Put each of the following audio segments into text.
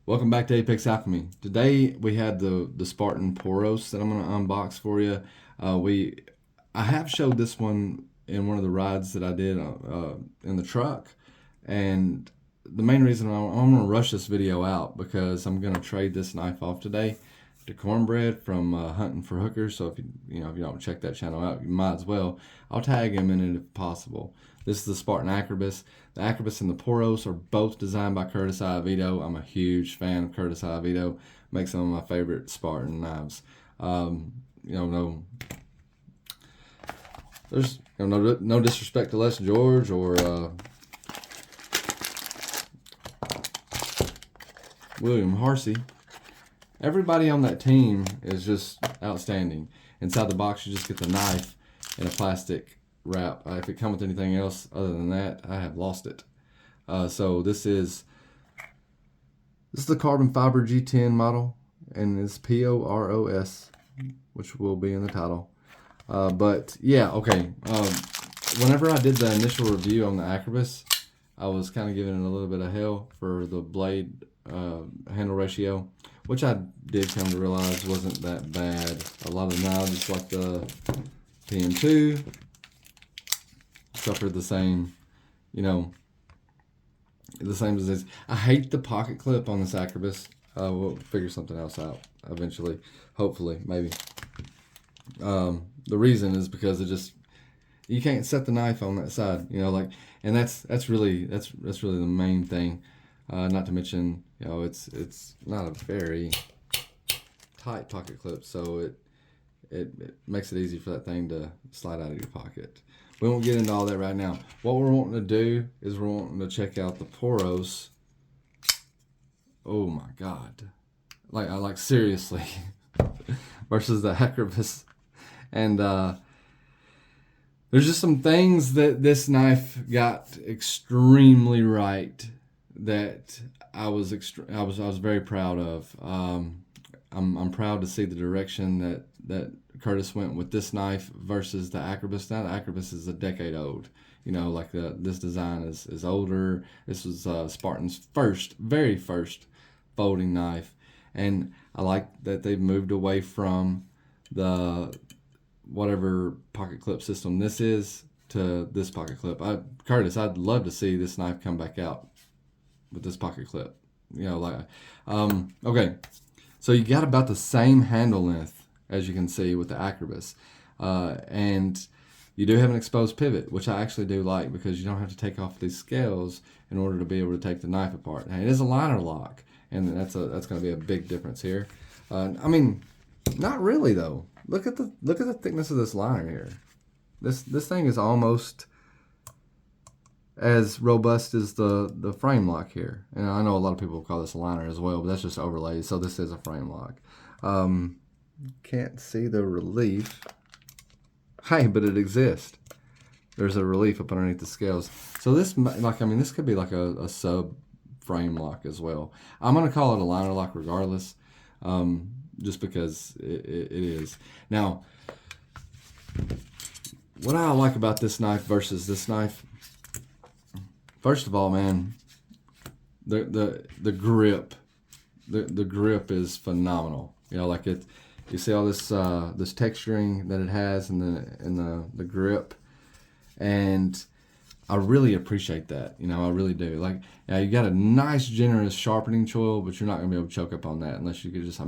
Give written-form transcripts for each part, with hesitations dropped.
Welcome back to Apex Alchemy. Today we had the Spartan Poros that I'm going to unbox for you. I have showed this one in one of the rides that I did in the truck, and the main reason I'm going to rush this video out because I'm going to trade this knife off today to Cornbread from Hunting for Hookers. So if you don't check that channel out, you might as well. I'll tag him in it if possible. This is the Spartan Akribis. The Akribis and the Poros are both designed by Curtis Iovito. I'm a huge fan of Curtis Iovito. Makes some of my favorite Spartan knives. There's no disrespect to Les George or William Harsey. Everybody on that team is just outstanding. Inside the box, you just get the knife in a plastic wrap. If it comes with anything else other than that, I have lost it. So this is the carbon fiber G10 model, and it's Poros, which will be in the title. But yeah, okay. Whenever I did the initial review on the Akribis, I was kind of giving it a little bit of hell for the blade handle ratio, which I did come to realize wasn't that bad. A lot of the knives, just like the PM2, suffered the same, the same as this. I hate the pocket clip on this Akribis. We'll figure something else out eventually, hopefully, maybe. The reason is because you can't set the knife on that side, and that's really the main thing. Not to mention, it's not a very tight pocket clip, so it makes it easy for that thing to slide out of your pocket. We won't get into all that right now. What we're wanting to do is we're wanting to check out the Poros. Oh my God. Like seriously. Versus the Akribis. And there's just some things that this knife got extremely right that I was very proud of. I'm proud to see the direction that Curtis went with this knife versus the Akribis. Now the Akribis is a decade old. This design is older. This was Spartan's very first folding knife, and I like that they've moved away from the whatever pocket clip system this is to this pocket clip. Curtis, I'd love to see this knife come back out with this pocket clip. Okay. So you got about the same handle length as you can see with the Akribis. And you do have an exposed pivot, which I actually do like because you don't have to take off these scales in order to be able to take the knife apart. And it is a liner lock, and that's going to be a big difference here. Not really though. Look at the thickness of this liner here. This thing is almost as robust as the frame lock here. And I know a lot of people call this a liner as well, but that's just overlaid. So this is a frame lock. Can't see the relief. Hey, but it exists. There's a relief up underneath the scales. So this could be like a sub frame lock as well. I'm gonna call it a liner lock regardless, just because it is. Now, what I like about this knife versus this knife. First of all, man, the grip, the grip is phenomenal. You see all this texturing that it has in the grip, and I really appreciate that. I really do. You got a nice, generous sharpening choil, but you're not gonna be able to choke up on that unless you could just.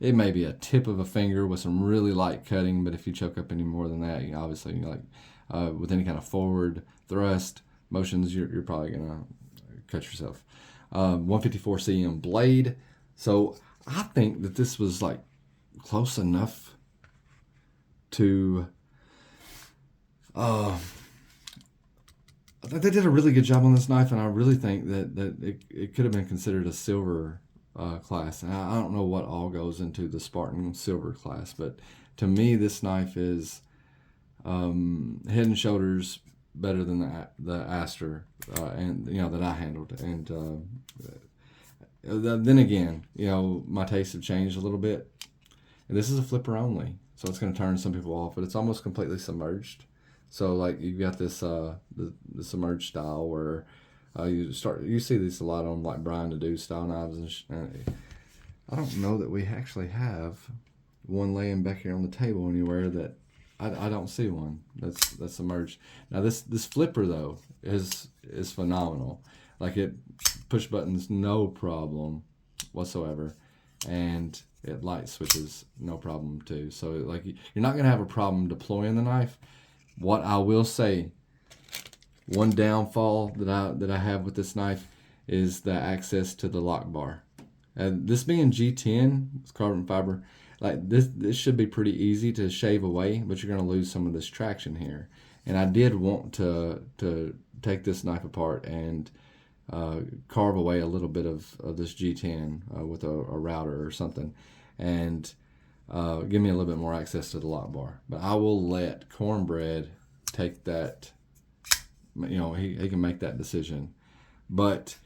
It may be a tip of a finger with some really light cutting, but if you choke up any more than that, obviously, with any kind of forward thrust motions, you're probably gonna cut yourself. 154 cm blade. So I think that this was close enough to. They did a really good job on this knife, and I really think that it could have been considered a silver class. And I don't know what all goes into the Spartan silver class, but to me, this knife is head and shoulders better than the Aster, and that I handled. And then again, my tastes have changed a little bit. And this is a flipper only, so it's going to turn some people off, but it's almost completely submerged. So you've got this the submerged style where You see this a lot on like Brian to do style knives, and I don't know that we actually have one laying back here on the table anywhere that I don't see one that's emerged. Now this flipper though is phenomenal. Like it push buttons no problem whatsoever, and it light switches no problem too. So like you're not gonna have a problem deploying the knife. What I will say, one downfall that I have with this knife is the access to the lock bar. This being G10, it's carbon fiber. Like this should be pretty easy to shave away, but you're gonna lose some of this traction here. And I did want to take this knife apart and carve away a little bit of this G10 with a router or something, and give me a little bit more access to the lock bar. But I will let Cornbread take that. You know, he can make that decision. But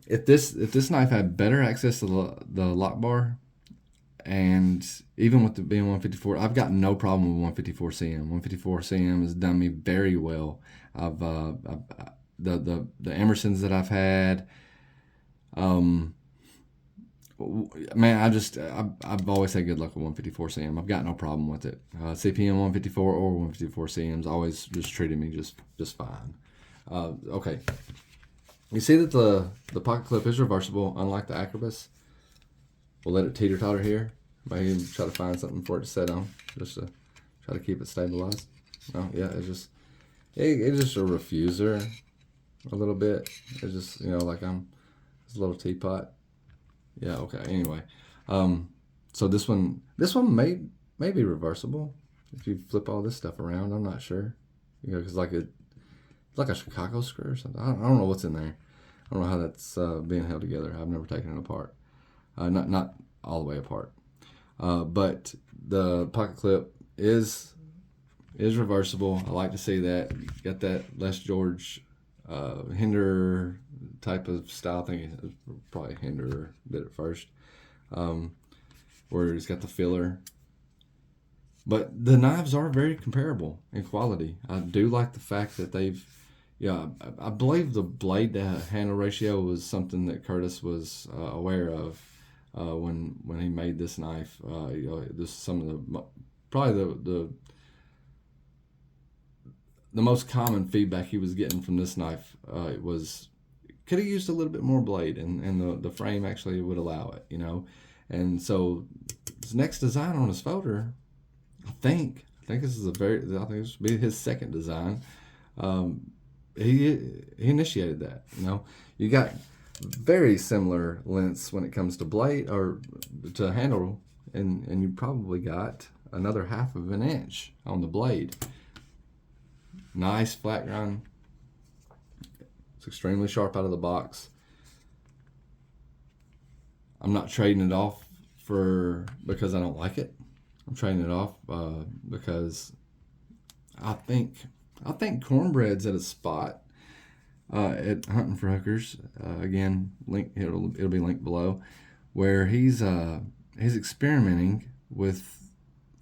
if this knife had better access to the lock bar, and even with the being 154, I've got no problem with 154 CM. 154 CM has done me very well. I've the Emersons that I've had, man, I've always had good luck with 154 CM. I've got no problem with it. CPM 154 or 154 CM's always just treated me just fine. Okay, you see that the pocket clip is reversible, unlike the Akribis. We'll let it teeter-totter here. Maybe try to find something for it to set on, just to try to keep it stabilized. Oh yeah, it's just a refuser a little bit. It's just, you know, like it's a little teapot. Yeah, okay. Anyway, so this one may be reversible if you flip all this stuff around. I'm not sure, you know, because it's like a Chicago screw or something. I don't know what's in there. I don't know how that's being held together. I've never taken it apart. Not all the way apart. But the pocket clip is reversible. I like to see that. Got that Les George Hinder type of style. I think it was probably Hinder did it first, where he's got the filler. But the knives are very comparable in quality. I do like the fact that I believe the blade to handle ratio was something that Curtis was aware of when he made this knife. This is some of the most common feedback he was getting from this knife was could have used a little bit more blade, and the frame actually would allow it, you know. And so his next design on his folder, I think this would be his second design. He initiated that, you know. You got very similar lengths when it comes to blade or to handle, and you probably got another 1/2 inch on the blade. Nice flat grind. It's extremely sharp out of the box. I'm not trading it off because I don't like it. I'm trading it off because I think Cornbread's at a spot at Hunting for Hookers. Again, it'll be linked below, where he's experimenting with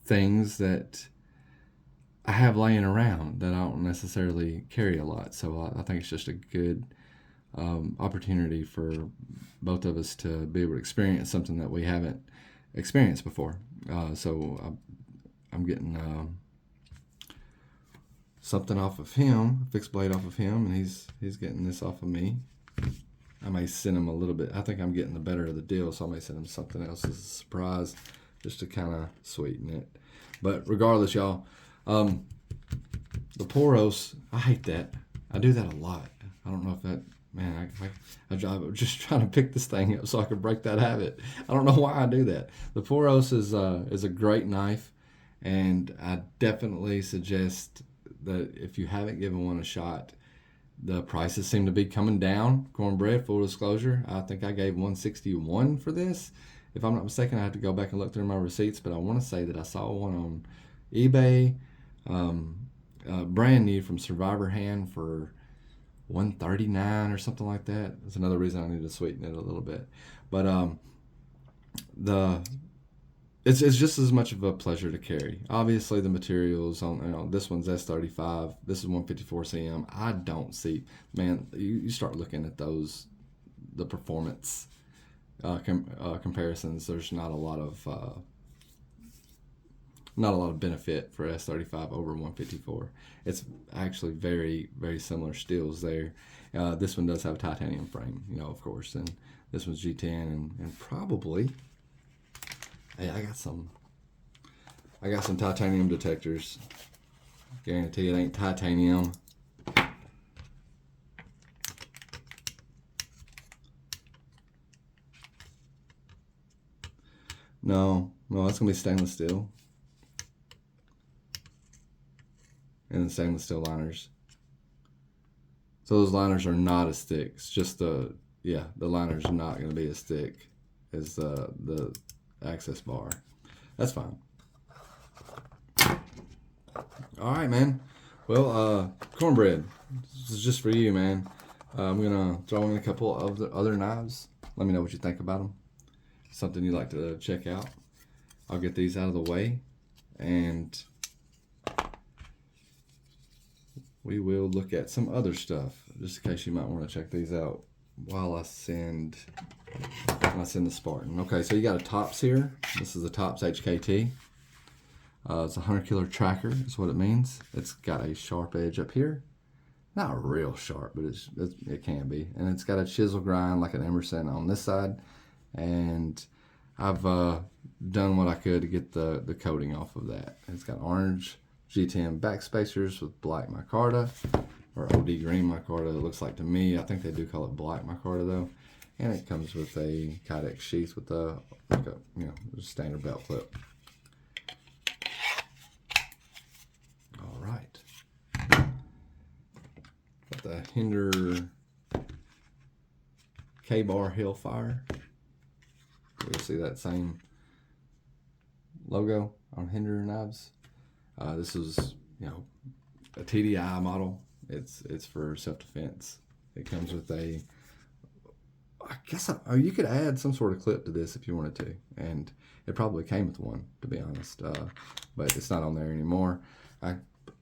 things that I have laying around that I don't necessarily carry a lot. So I think it's just a good opportunity for both of us to be able to experience something that we haven't experienced before. So I'm getting something off of him, a fixed blade off of him, and he's getting this off of me. I may send him a little bit. I think I'm getting the better of the deal, so I may send him something else as a surprise, just to kind of sweeten it. But regardless, y'all, the Poros, I hate that. I do that a lot. I don't know if that, man, I'm just trying to pick this thing up so I can break that habit. I don't know why I do that. The Poros is a great knife, and I definitely suggest that if you haven't given one a shot, the prices seem to be coming down. Cornbread, full disclosure, I think I gave $161 for this. If I'm not mistaken, I have to go back and look through my receipts, but I want to say that I saw one on eBay, brand new from Survivor Hand for $139 or something like that. That's another reason I need to sweeten it a little bit. But it's just as much of a pleasure to carry. Obviously, the materials on, this one's S35, this is 154 cm. I don't see, man. You start looking at those, the performance comparisons. There's not a lot of benefit for S35 over 154. It's actually very, very similar steels there. This one does have a titanium frame, of course, and this one's G10, and probably. Hey, I got some titanium detectors. Guarantee it ain't titanium. No, that's gonna be stainless steel. And the stainless steel liners. So those liners are not as thick. It's just the liners are not gonna be as thick as the access bar. That's fine. All right, man. Well, Cornbread, this is just for you, man. I'm gonna throw in a couple of the other knives. Let me know what you think about them. Something you'd like to check out. I'll get these out of the way, and we will look at some other stuff, just in case you might want to check these out while I send the Spartan. Okay, so you got a Tops here. This is a Tops HKT. It's a 100 kilo tracker is what it means. It's got a sharp edge up here. Not real sharp, but it can be. And it's got a chisel grind like an Emerson on this side. And I've done what I could to get the coating off of that. It's got orange G10 back spacers with black micarta, or OD green micarta, it looks like to me. I think they do call it black micarta though. And it comes with a Kydex sheath with a standard belt clip. All right. Got the Hinder K-Bar Hellfire. You'll see that same logo on Hinder knives. This is, a TDI model. It's for self-defense. It comes with a, I guess you could add some sort of clip to this if you wanted to, and it probably came with one, to be honest, but it's not on there anymore.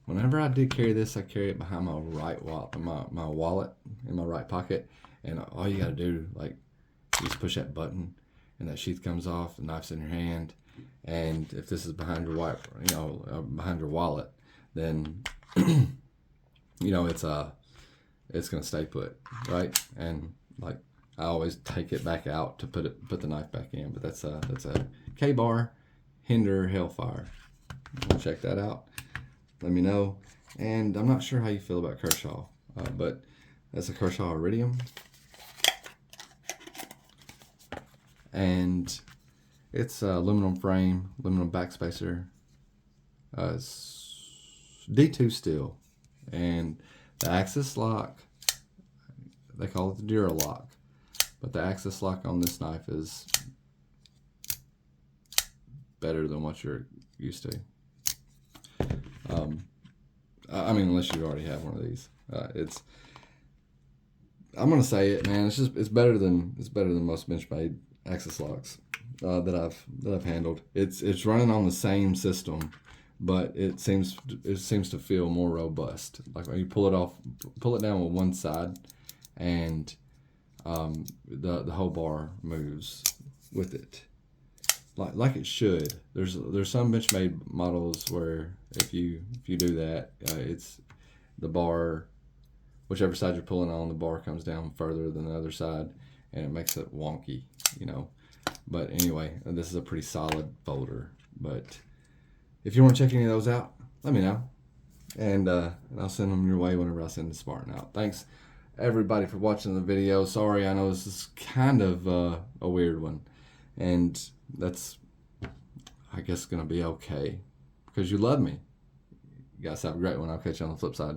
Whenever I do carry this, I carry it behind my right wallet, my wallet in my right pocket, and all you gotta do, you just push that button, and that sheath comes off, the knife's in your hand, and if this is behind your behind your wallet, then it's gonna stay put, right? And I always take it back out to put the knife back in. But that's a K-Bar Hinder Hellfire. Check that out. Let me know. And I'm not sure how you feel about Kershaw, but that's a Kershaw Iridium, and it's aluminum frame, aluminum backspacer. It's D2 steel, and the axis lock, they call it the Duralock, but the axis lock on this knife is better than what you're used to. Unless you already have one of these, I'm gonna say it, man. It's better than most Benchmade axis locks that I've handled. It's running on the same system, but it seems to feel more robust. Like when you pull it down with one side, and the whole bar moves with it, like it should. There's some Benchmade models where if you do that, it's the bar, whichever side you're pulling on, the bar comes down further than the other side, and it makes it wonky, But anyway, this is a pretty solid folder. But if you want to check any of those out, let me know, and I'll send them your way whenever I send the Spartan out. Thanks everybody for watching the video. Sorry, I know this is kind of a weird one, and that's, I guess, gonna be okay because you love me. You guys have a great one. I'll catch you on the flip side.